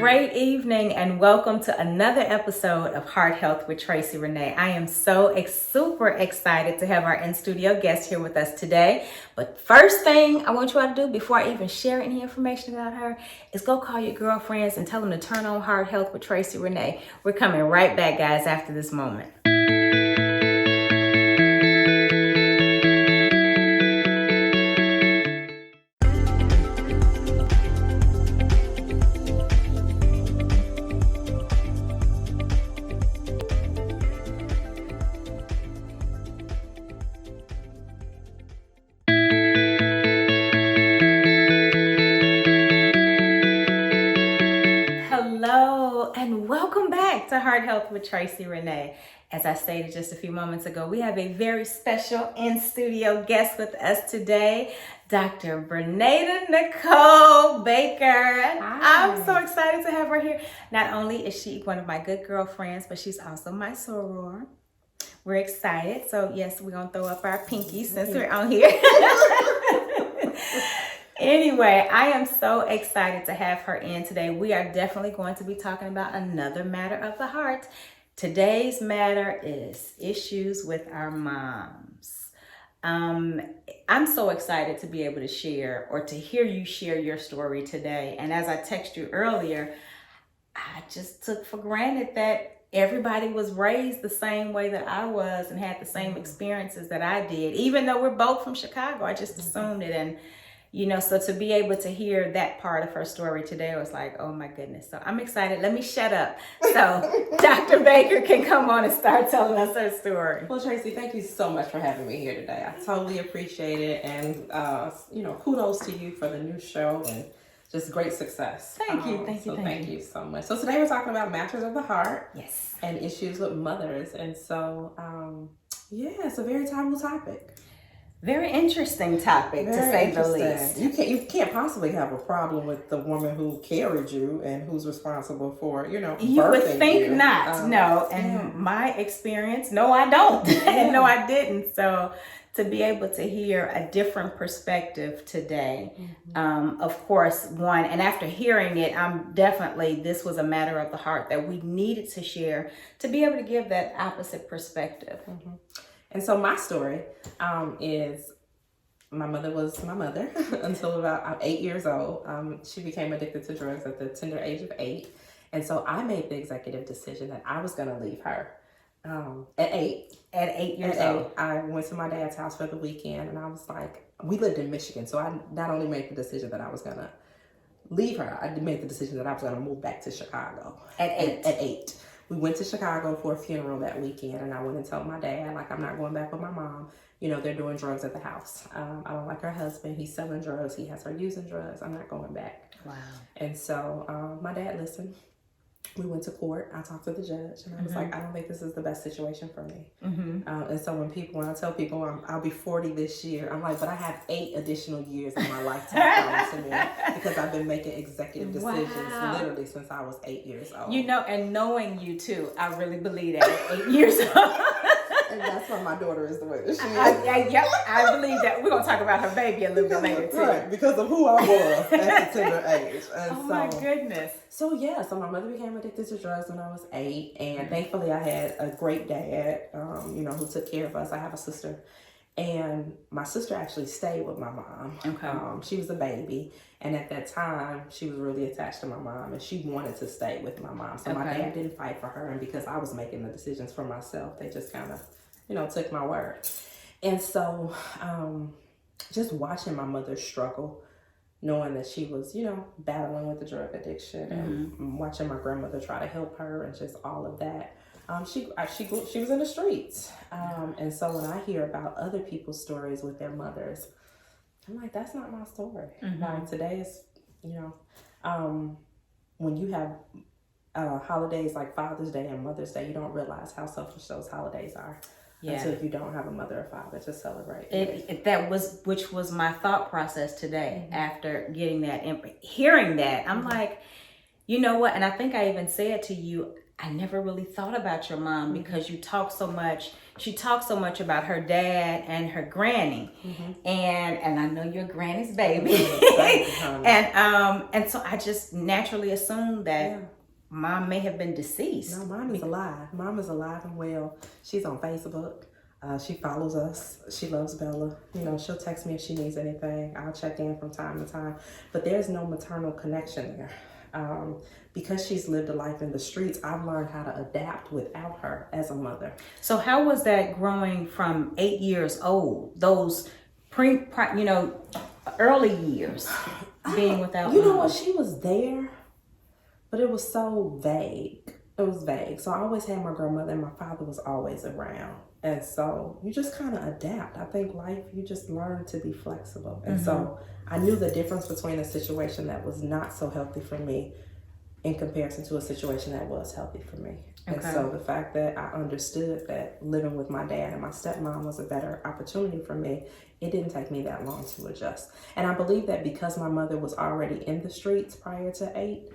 Great evening and welcome to another episode of Heart Health with Tracy Renee. I am so super excited to have our in-studio guest here with us today. But first thing I want you all to do before I even share any information about her is go call your girlfriends and tell them to turn on Heart Health with Tracy Renee. We're coming right back, guys, after this moment. And welcome back to Heart Health with Tracy Renee. As I stated just a few moments ago, we have a very special in-studio guest with us today, Dr. Bernada Nicole Baker. Hi. I'm so excited to have her here. Not only is she one of my good girlfriends, but she's also my soror. We're excited. So yes, we're going to throw up our pinkies since we're on here. Anyway, I am so excited to have her in today. We are definitely going to be talking about another matter of the heart. Today's matter is issues with our moms. I'm so excited to be able to share or to hear you share your story today. And as I texted you earlier, I just took for granted that everybody was raised the same way that I was and had the same experiences that I did. Even though we're both from Chicago, I just assumed it. And so to be able to hear that part of her story today, I was like, oh my goodness. So I'm excited. Let me shut up so Dr. Baker can come on and start telling us her story. Well, Tracy, thank you so much for having me here today. I totally appreciate it. And, kudos to you for the new show and just great success. Thank you. Thank you so much. So today we're talking about matters of the heart. Yes. And issues with mothers. And so, it's a very timely topic. Very interesting topic, to say the least. You can't possibly have a problem with the woman who carried you and who's responsible for, birthing you would think you. not. No. And my experience, no, I don't. And no, I didn't. So to be able to hear a different perspective today, of course, one, and after hearing it, this was a matter of the heart that we needed to share to be able to give that opposite perspective. Mm-hmm. And so my story is my mother was my mother until about 8 years old. She became addicted to drugs at the tender age of 8. And so I made the executive decision that I was going to leave her at 8. At 8 years old. I went to my dad's house for the weekend and I was like, we lived in Michigan. So I not only made the decision that I was going to leave her, I made the decision that I was going to move back to Chicago. At 8? At 8. We went to Chicago for a funeral that weekend, and I went and told my dad, I'm not going back with my mom. They're doing drugs at the house. I don't like her husband. He's selling drugs. He has her using drugs. I'm not going back. Wow. And so my dad listened. We went to court. I talked to the judge, and I was like, I don't think this is the best situation for me. And so when I tell people I'll be 40 this year, I'm like, but I have 8 additional years of my lifetime coming to me because I've been making executive decisions literally since I was 8 years old. And knowing you too, I really believe that at 8 years old. And that's why my daughter is the way that she is. I believe that. We're going to talk about her baby a little bit later too. Right, because of who I was at the tender age. And my goodness. So my mother became addicted to drugs when I was 8, and thankfully I had a great dad, who took care of us. I have a sister, and my sister actually stayed with my mom. Okay. She was a baby, and at that time she was really attached to my mom, and she wanted to stay with my mom. So my dad didn't fight for her, and because I was making the decisions for myself, they just kind of, took my word. And so, just watching my mother struggle, knowing that she was, battling with the drug addiction, and watching my grandmother try to help her, and just all of that. She was in the streets. And so when I hear about other people's stories with their mothers, I'm like, that's not my story. Like today is, when you have holidays like Father's Day and Mother's Day, you don't realize how selfish those holidays are. Until you don't have a mother or father to celebrate. Which was my thought process today after getting that, hearing that. I'm like, you know what? And I think I even said to you, I never really thought about your mom Mm-hmm. because you talk so much. She talks so much about her dad and her granny, Mm-hmm. and I know you're granny's baby, and so I just naturally assumed that Yeah. mom may have been deceased. No, mom is alive. Mom is alive and well. She's on Facebook. She follows us. She loves Bella. You know, she'll text me if she needs anything. I'll check in from time to time. But there's no maternal connection there. Because she's lived a life in the streets, I've learned how to adapt without her as a mother. So how was that growing from 8 years old? Those early years being without You know mom? what? She was there, but it was so vague. It was vague. So I always had my grandmother and my father was always around. And so you just kind of adapt. I think life, you just learn to be flexible. And so I knew the difference between a situation that was not so healthy for me in comparison to a situation that was healthy for me. And so the fact that I understood that living with my dad and my stepmom was a better opportunity for me, it didn't take me that long to adjust. And I believe that because my mother was already in the streets prior to 8,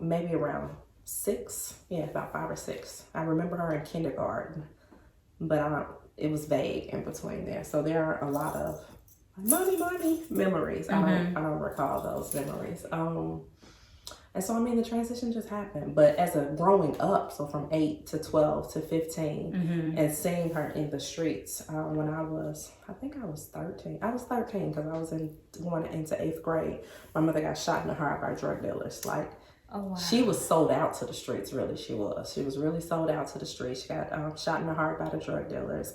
maybe around 6, about 5 or 6. I remember her in kindergarten, but it was vague in between there. So there are a lot of mommy memories. I don't recall those memories. And so, I mean, the transition just happened. But as a growing up, so from 8 to 12 to 15, and seeing her in the streets when I think I was 13. I was 13 because I was going into 8th grade. My mother got shot in the heart by drug dealers. Like, she was sold out to the streets, really, she was. She was really sold out to the streets. She got shot in the heart by the drug dealers.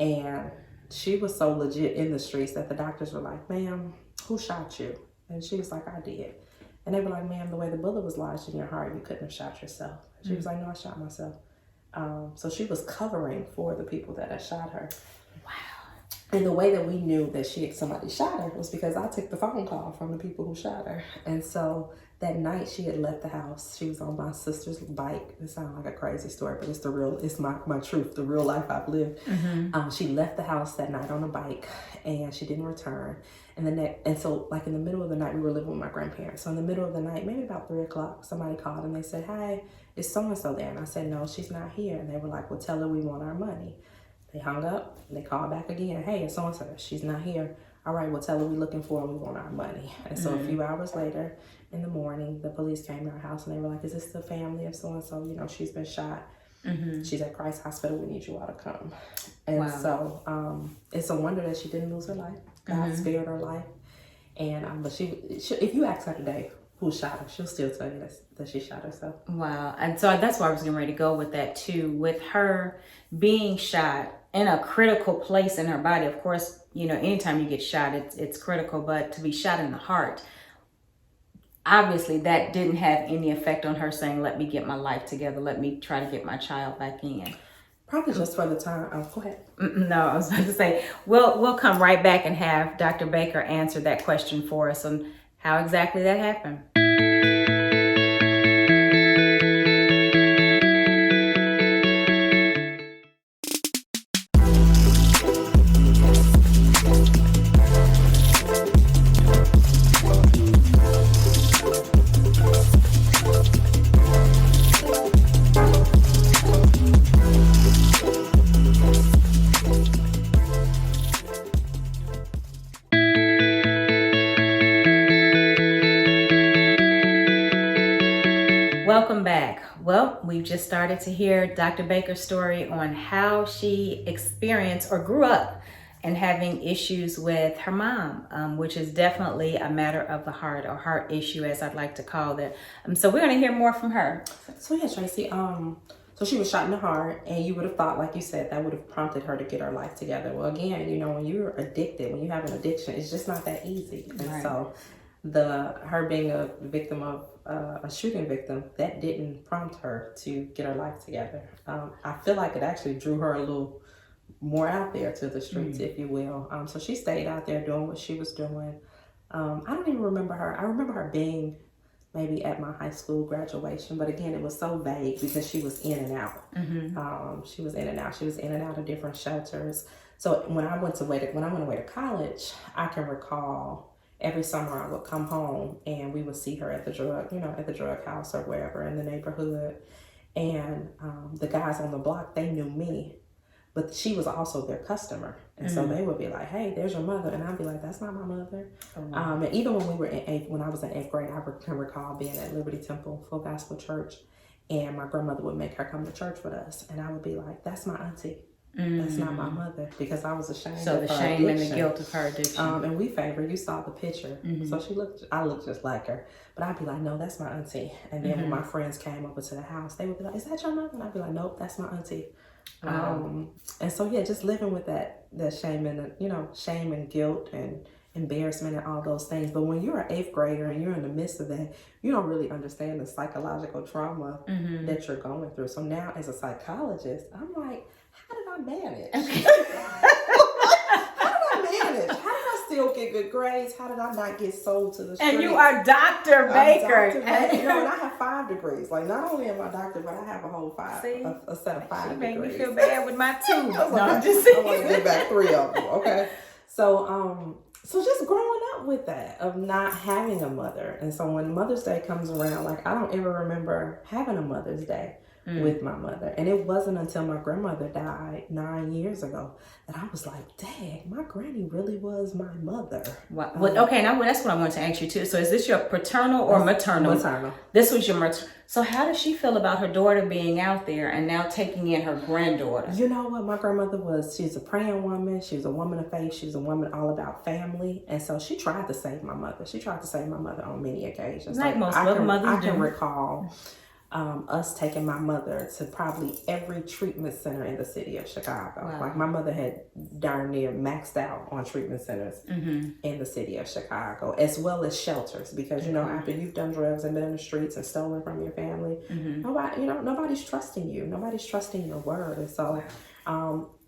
And she was so legit in the streets that the doctors were like, ma'am, who shot you? And she was like, I did. And they were like, ma'am, the way the bullet was lodged in your heart, you couldn't have shot yourself. She was like, no, I shot myself. So she was covering for the people that had shot her. Wow. And the way that we knew that somebody shot her was because I took the phone call from the people who shot her. And so that night she had left the house. She was on my sister's bike. It sounds like a crazy story, but it's my truth, the real life I've lived. She left the house that night on a bike and she didn't return. And so like in the middle of the night, we were living with my grandparents. So in the middle of the night, maybe about 3 o'clock, somebody called and they said, hi, is so-and-so there? And I said, no, she's not here. And they were like, well, tell her we want our money. They hung up, they called back again. Hey, it's so-and-so, she's not here. All right, well, tell her we're looking for her, we want our money. And so a few hours later in the morning, the police came to our house and they were like, is this the family of so-and-so? You know, she's been shot. She's at Christ Hospital, we need you all to come. And so it's a wonder that she didn't lose her life. God spared her life. And but she, if you ask her today who shot her, she'll still tell you that she shot herself. Wow. And so that's why I was getting ready to go with that too. With her being shot in a critical place in her body, of course, you know, anytime you get shot, it's critical, but to be shot in the heart, obviously that didn't have any effect on her saying, let me get my life together. Let me try to get my child back in. Probably just for the time. Go ahead. No, I was about to say, we'll come right back and have Dr. Baker answer that question for us on how exactly that happened. Welcome back. Well, we've just started to hear Dr. Baker's story on how she experienced or grew up and having issues with her mom, which is definitely a matter of the heart or heart issue, as I'd like to call it. So we're going to hear more from her. So yeah, Tracy, so she was shot in the heart, and you would have thought, like you said, that would have prompted her to get her life together. Well, again, you know, when you're addicted, when you have an addiction, it's just not that easy. And so her being a victim of a shooting victim, that didn't prompt her to get her life together. I feel like it actually drew her a little more out there to the streets, if you will. So she stayed out there doing what she was doing. I don't even remember her. I remember her being maybe at my high school graduation, but again, it was so vague because she was in and out. She was in and out. She was in and out of different shelters. So when I went away to college, I can recall every summer I would come home and we would see her at the drug house or wherever in the neighborhood. And the guys on the block, they knew me, but she was also their customer. And so they would be like, hey, there's your mother. And I'd be like, that's not my mother. And even when when I was in 8th grade, I can recall being at Liberty Temple Full Gospel Church, and my grandmother would make her come to church with us. And I would be like, that's my auntie. That's not my mother, because I was ashamed of her addiction. So the shame and the guilt of her addiction. And we favored. You saw the picture. So I looked just like her. But I'd be like, no, that's my auntie. And then when my friends came over to the house, they would be like, is that your mother? And I'd be like, nope, that's my auntie. And so, yeah, just living with that shame and, shame and guilt and embarrassment and all those things. But when you're an 8th grader and you're in the midst of that, you don't really understand the psychological trauma that you're going through. So now as a psychologist, I'm like, how did I manage? How did I manage? How did I still get good grades? How did I not get sold to the streets? And you are Dr. Baker. Dr. Baker. And I have 5 degrees. Like, not only am I a doctor, but I have a whole a set of 5 degrees. She made me feel bad with my 2. I'm just saying. I want to get back 3 of them. Okay. So just growing up with that, of not having a mother. And so when Mother's Day comes around, like, I don't ever remember having a Mother's Day with my mother. And it wasn't until my grandmother died 9 years ago that I was like, dang, my granny really was my mother. Wow. Okay, now that's what I wanted to ask you too. So is this your paternal or maternal? Maternal. This was your maternal. So how does she feel about her daughter being out there and now taking in her granddaughter? You know what? My grandmother she's a praying woman. She was a woman of faith. She was a woman all about family. And so she tried to save my mother. She tried to save my mother on many occasions. Like most other mothers do. I can recall us taking my mother to probably every treatment center in the city of Chicago. Wow. Like, my mother had darn near maxed out on treatment centers in the city of Chicago, as well as shelters, because after you've done drugs and been in the streets and stolen from your family, nobody's trusting you. Nobody's trusting your word. And so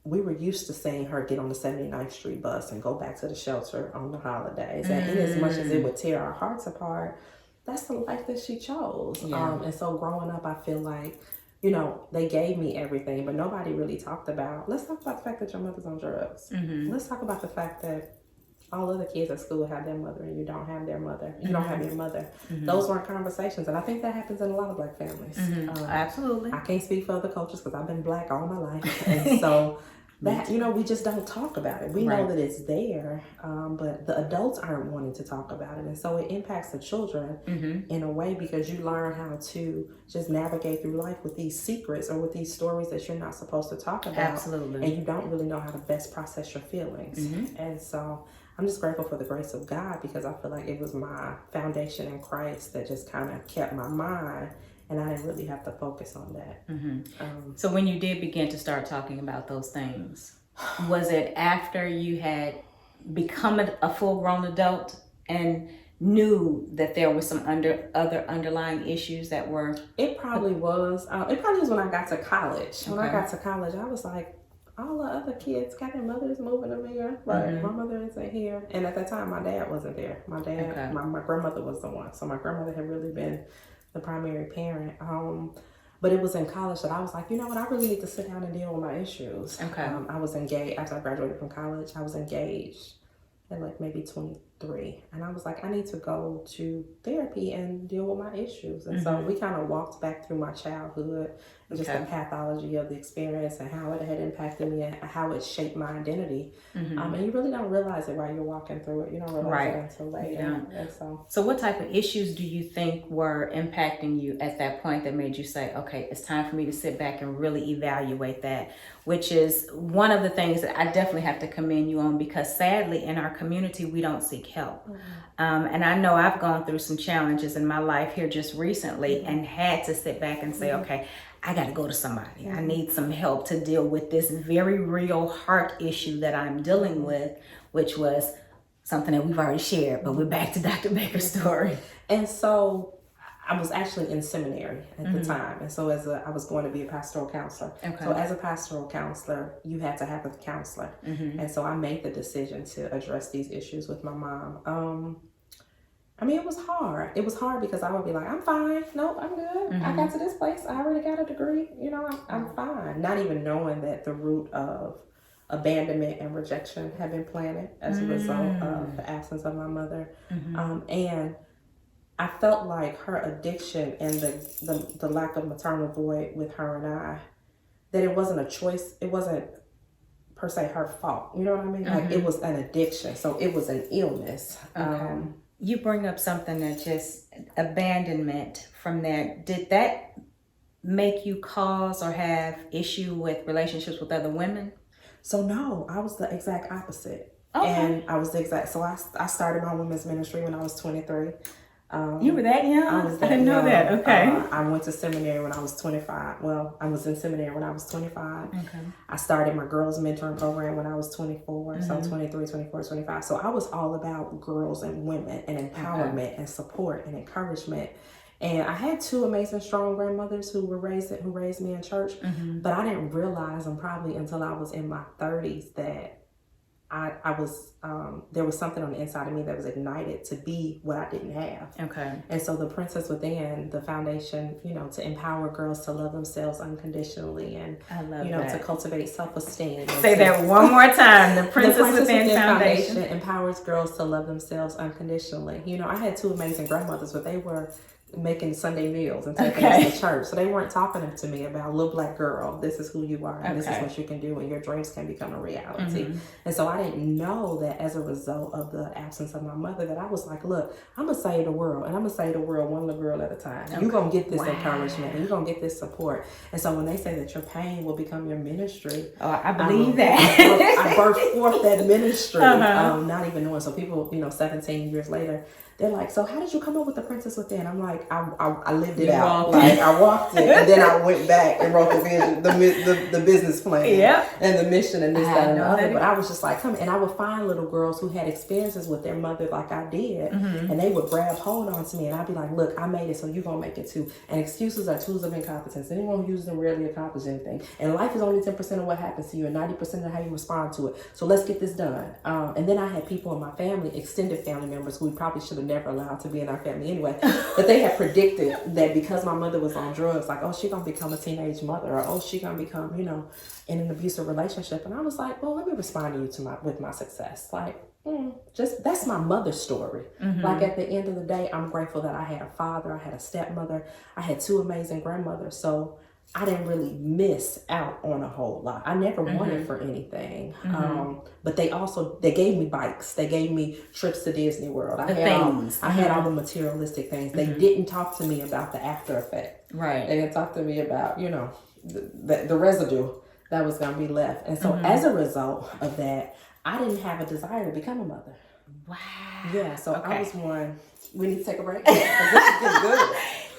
we were used to seeing her get on the 79th Street bus and go back to the shelter on the holidays. And in as much as it would tear our hearts apart, that's the life that she chose. Yeah. And so growing up, I feel like, they gave me everything, but nobody really talked about, let's talk about the fact that your mother's on drugs. Let's talk about the fact that all other kids at school have their mother and you don't have their mother. You don't have your mother. Those weren't conversations. And I think that happens in a lot of Black families. Absolutely. I can't speak for other cultures because I've been Black all my life. And so that, we just don't talk about it. We know that it's there, but the adults aren't wanting to talk about it. And so it impacts the children in a way, because you learn how to just navigate through life with these secrets or with these stories that you're not supposed to talk about. Absolutely. And you don't really know how to best process your feelings. And so I'm just grateful for the grace of God, because I feel like it was my foundation in Christ that just kind of kept my mind. And I didn't really have to focus on that. So when you did begin to start talking about those things, was it after you had become a full-grown adult and knew that there was some other underlying issues that were? It probably was. It probably was when I got to college. When I got to college, I was like, all the other kids got their mothers moving them here, but my mother isn't here. And at that time, my dad wasn't there. My dad, my grandmother was the one. So my grandmother had really been the primary parent. But it was in college that I was like, you know what, I really need to sit down and deal with my issues. I was engaged after I graduated from college. I was engaged at like maybe 23, and I was like, I need to go to therapy and deal with my issues. And so we kind of walked back through my childhood and just the pathology of the experience and how it had impacted me and how it shaped my identity. And you really don't realize it while you're walking through it. You don't realize it until later. And so what type of issues do you think were impacting you at that point that made you say, okay, it's time for me to sit back and really evaluate that? Which is one of the things that I definitely have to commend you on, because sadly in our community, we don't seek help. And I know I've gone through some challenges in my life here just recently and had to sit back and say, okay, I got to go to somebody. I need some help to deal with this very real heart issue that I'm dealing with, which was something that we've already shared, but we're back to Dr. Baker's story. And so I was actually in seminary at the time. And so I was going to be a pastoral counselor. So as a pastoral counselor, you had to have a counselor. And so I made the decision to address these issues with my mom. I mean, it was hard. It was hard because I would be like, I'm fine. Nope, I'm good. I got to this place. I already got a degree. I'm fine. Not even knowing that the root of abandonment and rejection had been planted as a result of the absence of my mother. And I felt like her addiction and the lack of maternal void with her and I, that it wasn't a choice. It wasn't per se her fault. You know what I mean? Like it was an addiction. So it was an illness. Okay. You bring up something that just abandonment from that. Did that make you cause or have issue with relationships with other women? So no, I was the exact opposite. Okay. And I was the exact, so I started my women's ministry when I was 23. You were that young? I was that I didn't know young. that. Okay. I went to seminary when I was 25. Well, I was in seminary when I was 25. Okay. I started my girls mentoring program when I was 24. So 23, 24, 25. So I was all about girls and women and empowerment and support and encouragement. And I had two amazing, strong grandmothers who raised me in church. But I didn't realize them probably until I was in my 30s that I was, there was something on the inside of me that was ignited to be what I didn't have. Okay. And so the Princess Within, the foundation, to empower girls to love themselves unconditionally and, I love to cultivate self-esteem. Say that one more time. The Princess Within Foundation empowers girls to love themselves unconditionally. I had two amazing grandmothers, but they were making Sunday meals and taking us to church. So they weren't talking to me about, little black girl, this is who you are and this is what you can do and your dreams can become a reality. And so I didn't know that as a result of the absence of my mother, that I was like, look, I'm going to save the world, and I'm going to save the world one little girl at a time. You're going to get this encouragement and you're going to get this support. And so when they say that your pain will become your ministry, I believe that. I birthed forth that ministry, not even knowing. So people, 17 years later, they're like, so how did you come up with the Princess Within? I'm like, I lived it out. Like I walked it, and then I went back and wrote the vision, the business plan, and the mission, and this, that, and the other. But I was just like, come, and I would find little girls who had experiences with their mother like I did, and they would grab hold on to me, and I'd be like, look, I made it, so you're gonna make it too. And excuses are tools of incompetence. Anyone who uses them rarely accomplish anything. And life is only 10% of what happens to you, and 90% of how you respond to it. So let's get this done. And then I had people in my family, extended family members, who we probably should have never allowed to be in our family anyway, but they had predicted that because my mother was on drugs, like, oh, she gonna become a teenage mother, or oh, she gonna become, in an abusive relationship. And I was like, well, let me respond to you with my success. Like, just that's my mother's story. Like at the end of the day, I'm grateful that I had a father, I had a stepmother, I had two amazing grandmothers. So I didn't really miss out on a whole lot. I never wanted for anything. But they gave me bikes. They gave me trips to Disney World. I had all the materialistic things. They didn't talk to me about the after effect. Right. They didn't talk to me about, the residue that was going to be left. And so as a result of that, I didn't have a desire to become a mother. Wow. Yeah. So I was one. We need to take a break. This is getting good.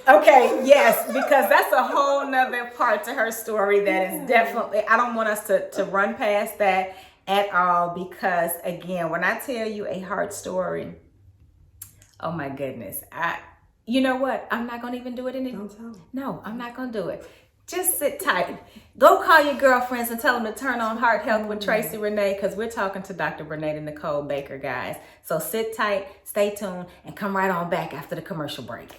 Okay, yes, because that's a whole nother part to her story that is definitely, I don't want us to run past that at all, because again, when I tell you a heart story, oh my goodness, you know what? I'm not going to even do it Don't tell me. No, I'm not going to do it. Just sit tight. Go call your girlfriends and tell them to turn on Heart Health with Tracy Renee, because we're talking to Dr. Bernada Nicole Baker, guys. So sit tight, stay tuned, and come right on back after the commercial break.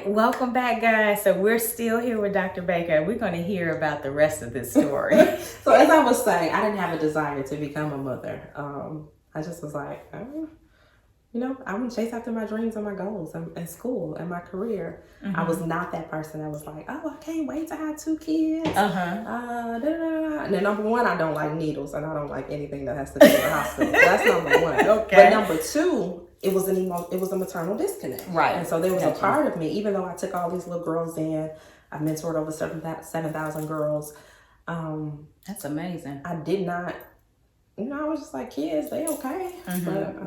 Welcome back, guys. So we're still here with Dr. Baker. We're going to hear about the rest of this story. So as I was saying, I didn't have a desire to become a mother. I just was like, I want to chase after my dreams and my goals in school and my career. I was not that person that was like, oh, I can't wait to have 2 kids. And then number one, I don't like needles, and I don't like anything that has to do with the hospital. So that's number one. Okay. But number two, it was a maternal disconnect. Right. And so there was a part of me, even though I took all these little girls in, I mentored over 7,000 girls. That's amazing. I did not, I was just like, kids, they okay.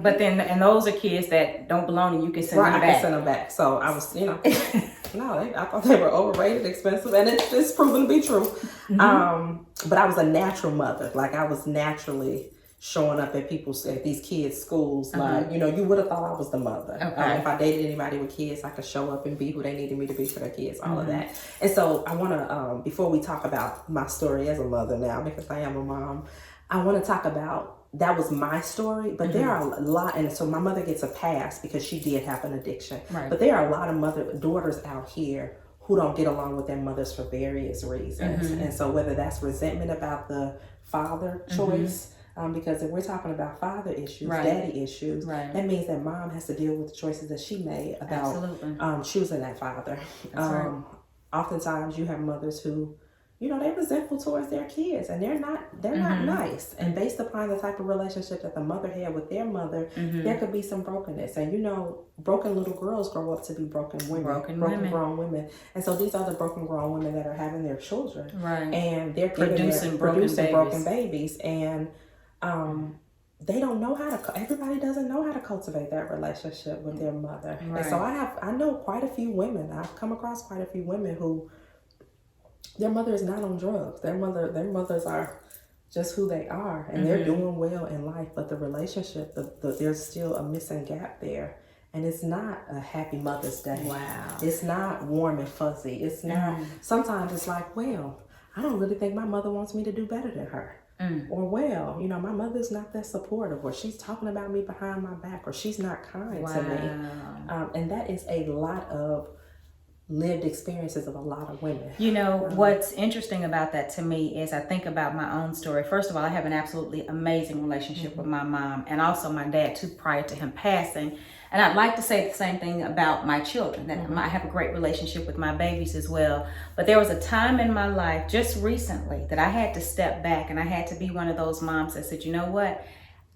But then, and those are kids that don't belong, and you can send them back. I can send them back. So I was, I thought they were overrated, expensive, and it's proven to be true. But I was a natural mother. Like, I was naturally showing up at these kids' schools. Like, you know, you would have thought I was the mother. Okay. If I dated anybody with kids, I could show up and be who they needed me to be for their kids, all of that. And so I want to, before we talk about my story as a mother now, because I am a mom, I want to talk about, that was my story, but there are a lot, and so my mother gets a pass because she did have an addiction. Right. But there are a lot of daughters out here who don't get along with their mothers for various reasons. And so whether that's resentment about the father choice, because if we're talking about father issues, daddy issues, that means that mom has to deal with the choices that she made about choosing that father. Oftentimes you have mothers who, you know, they're resentful towards their kids, and they're not nice. And based upon the type of relationship that the mother had with their mother, there could be some brokenness. And you know, broken little girls grow up to be broken women, broken grown women. And so these are the broken grown women that are having their children, and they're producing broken babies. And they don't know how to. Everybody doesn't know how to cultivate that relationship with their mother. And so I know quite a few women. I've come across quite a few women who, their mother is not on drugs. Their mothers are just who they are, and they're doing well in life. But the relationship, there's still a missing gap there, and it's not a happy Mother's Day. Wow. It's not warm and fuzzy. It's not. Sometimes it's like, well, I don't really think my mother wants me to do better than her. Or, well, you know, my mother's not that supportive, or she's talking about me behind my back, or she's not kind to me. And that is a lot of lived experiences of a lot of women. You know, what's interesting about that to me is I think about my own story. First of all, I have an absolutely amazing relationship with my mom, and also my dad too, prior to him passing. And I'd like to say the same thing about my children, that I have a great relationship with my babies as well. But there was a time in my life just recently that I had to step back, and I had to be one of those moms that said, you know what?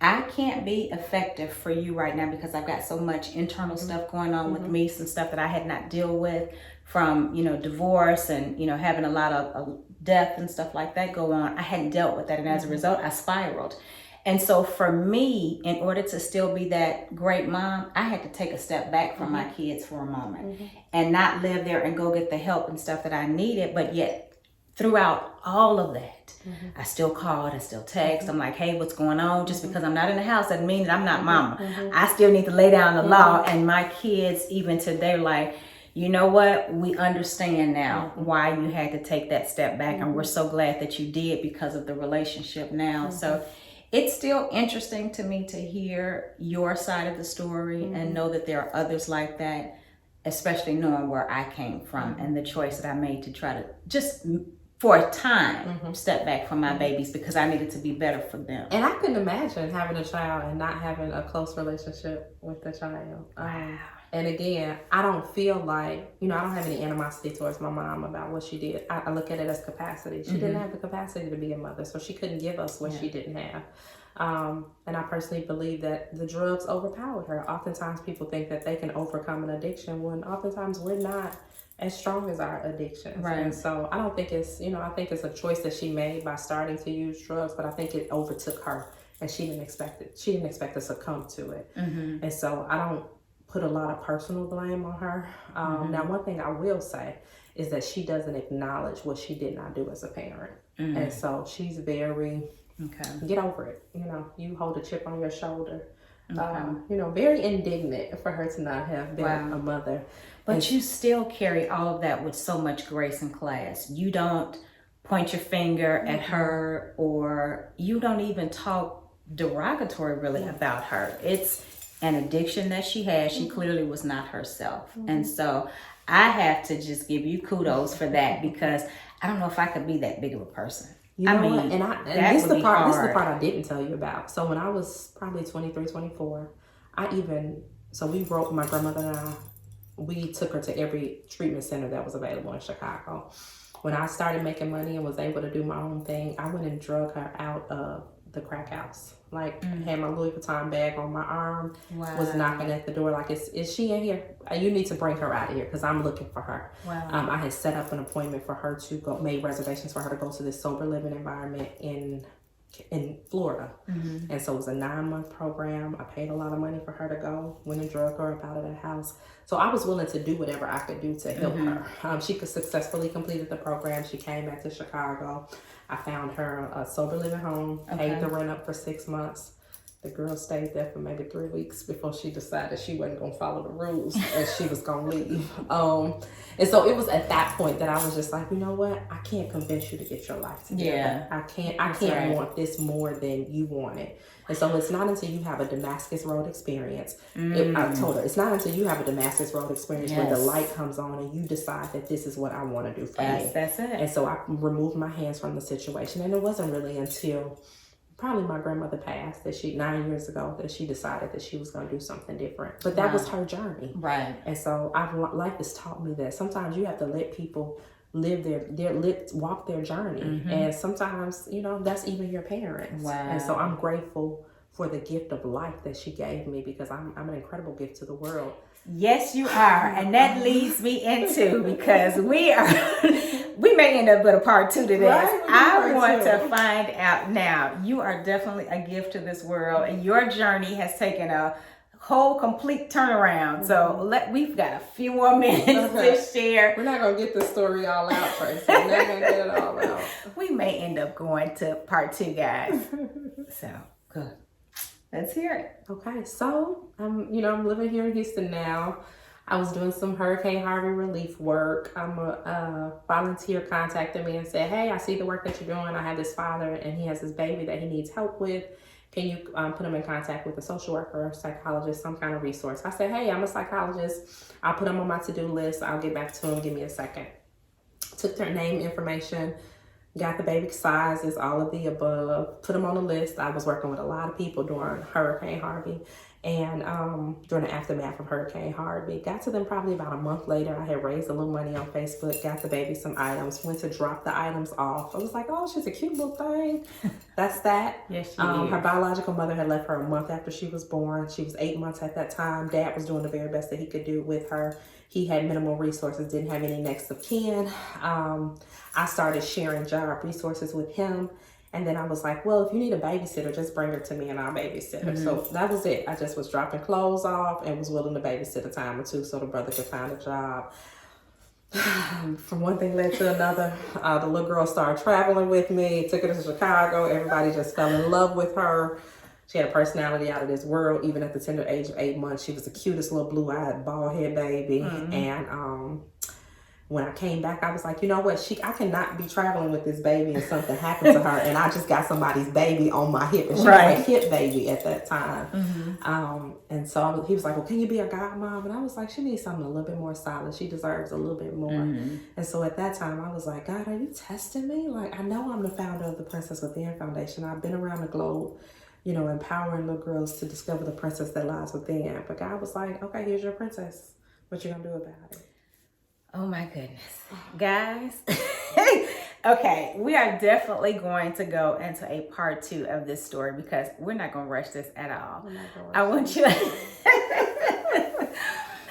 I can't be effective for you right now because I've got so much internal stuff going on with me, some stuff that I had not dealt with from, you know, divorce and, you know, having a lot of death and stuff like that go on. I hadn't dealt with that. And as a result, I spiraled. And so for me, in order to still be that great mom, I had to take a step back from my kids for a moment and not live there and go get the help and stuff that I needed. But yet throughout all of that, I still called, I still text. I'm like, hey, what's going on? Just because I'm not in the house doesn't mean that I'm not mama. I still need to lay down the law. And my kids, even today, like, you know what? We understand now why you had to take that step back. And we're so glad that you did because of the relationship now. So it's still interesting to me to hear your side of the story and know that there are others like that, especially knowing where I came from and the choice that I made to try to just for a time step back from my babies because I needed to be better for them. And I couldn't imagine having a child and not having a close relationship with the child. And again, I don't feel like, you know, I don't have any animosity towards my mom about what she did. I look at it as capacity. She didn't have the capacity to be a mother, so she couldn't give us what she didn't have. And I personally believe that the drugs overpowered her. Oftentimes people think that they can overcome an addiction when oftentimes we're not as strong as our addictions. And so I don't think it's, you know, I think it's a choice that she made by starting to use drugs, but I think it overtook her and she didn't expect it. She didn't expect to succumb to it. And so I don't put a lot of personal blame on her. Now, one thing I will say is that she doesn't acknowledge what she did not do as a parent. And so she's very, get over it. You know, you hold a chip on your shoulder. You know, very indignant for her to not have been a mother. But you still carry all of that with so much grace and class. You don't point your finger at her, or you don't even talk derogatory really about her. It's an addiction that she had. She clearly was not herself. And so I have to just give you kudos for that, because I don't know if I could be that big of a person. You know what? And this is the part I didn't tell you about. So when I was probably 23, 24, my grandmother and I, we took her to every treatment center that was available in Chicago. When I started making money and was able to do my own thing, I went and drug her out of the crack house. Like, had my Louis Vuitton bag on my arm, was knocking at the door like, is she in here? You need to bring her out of here because I'm looking for her. I had set up an appointment for her to go, made reservations for her to go to this sober living environment in Florida. And so it was a 9-month program. I paid a lot of money for her to go, went and drug her up out of that house. So I was willing to do whatever I could do to help her. She could successfully completed the program. She came back to Chicago. I found her a sober living home, paid the rent up for 6 months. The girl stayed there for maybe 3 weeks before she decided she wasn't going to follow the rules and she was going to leave. And so it was at that point that I was just like, you know what? I can't convince you to get your life together. Yeah. I can't want this more than you want it. And so it's not until you have a Damascus Road experience. I told her, it's not until you have a Damascus Road experience where the light comes on and you decide that this is what I want to do for me. That's it. And so I removed my hands from the situation. And it wasn't really until probably my grandmother passed, that 9 years ago, that she decided that she was going to do something different. But that was her journey. Right. And so life has taught me that sometimes you have to let people walk their journey. And sometimes, that's even your parents. Wow. And so I'm grateful for the gift of life that she gave me, because I'm an incredible gift to the world. Yes, you are. And that leads me into, because we may end up with a part 2 to this. Right, I want to find out now. You are definitely a gift to this world, and your journey has taken a whole complete turnaround. So we've got a few more minutes to share. We're not going to get the story all out, Tracy. We're not going to get it all out. We may end up going to part 2, guys. So, good. Let's hear it. Okay, so I'm living here in Houston now. I was doing some Hurricane Harvey relief work. A volunteer contacted me and said, "Hey, I see the work that you're doing. I have this father and he has this baby that he needs help with. Can you put him in contact with a social worker, psychologist, some kind of resource?" I said, "Hey, I'm a psychologist. I'll put him on my to-do list. I'll get back to him. Give me a second." Took their name information, got the baby sizes, all of the above, put them on the list. I was working with a lot of people during Hurricane Harvey and during the aftermath of Hurricane Harvey. Got to them probably about a month later. I had raised a little money on Facebook, got the baby some items, went to drop the items off. I was like, oh, she's a cute little thing. That's that. Yes, she is. Her biological mother had left her a month after she was born. She was 8 months at that time. Dad was doing the very best that he could do with her. He had minimal resources, didn't have any next of kin. I started sharing job resources with him. And then I was like, well, if you need a babysitter, just bring her to me and I'll babysit her. So that was it. I just was dropping clothes off and was willing to babysit a time or two so the brother could find a job. From one thing led to another. The little girl started traveling with me, took her to Chicago. Everybody just fell in love with her. She had a personality out of this world. Even at the tender age of 8 months, she was the cutest little blue-eyed, bald-head baby. And when I came back, I was like, you know what? I cannot be traveling with this baby and something happened to her. And I just got somebody's baby on my hip. And she was a hip baby at that time. And so he was like, well, can you be a godmom? And I was like, she needs something a little bit more solid. She deserves a little bit more. And so at that time, I was like, God, are you testing me? Like, I know I'm the founder of the Princess Within Foundation. I've been around the globe, empowering little girls to discover the princess that lies within. But God was like, okay, here's your princess. What you gonna do about it? Oh my goodness. Guys. Okay, we are definitely going to go into a part 2 of this story because we're not going to rush this at all. I want you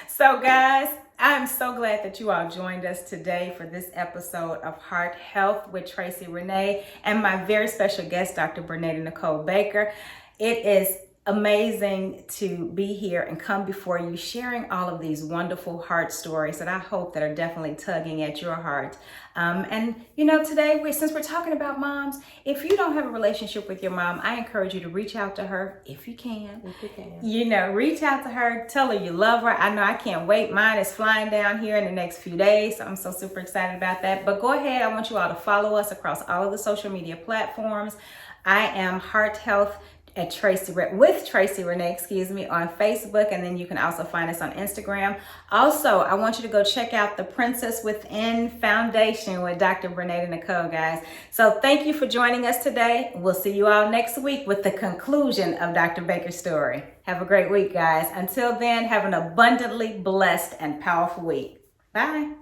So guys, I'm so glad that you all joined us today for this episode of Heart Health with Tracy Renee and my very special guest, Dr. Bernada Nicole Baker. It is amazing to be here and come before you sharing all of these wonderful heart stories that I hope that are definitely tugging at your heart. And today, since we're talking about moms, if you don't have a relationship with your mom, I encourage you to reach out to her if you can. Reach out to her, tell her you love her. I know I can't wait. Mine is flying down here in the next few days, so I'm so super excited about that. But go ahead, I want you all to follow us across all of the social media platforms. I am Heart Health with Tracy Renee, on Facebook, and then you can also find us on Instagram. Also, I want you to go check out the Princess Within Foundation with Dr. Bernada Nicole, guys. So thank you for joining us today. We'll see you all next week with the conclusion of Dr. Baker's story. Have a great week, guys. Until then, have an abundantly blessed and powerful week. Bye.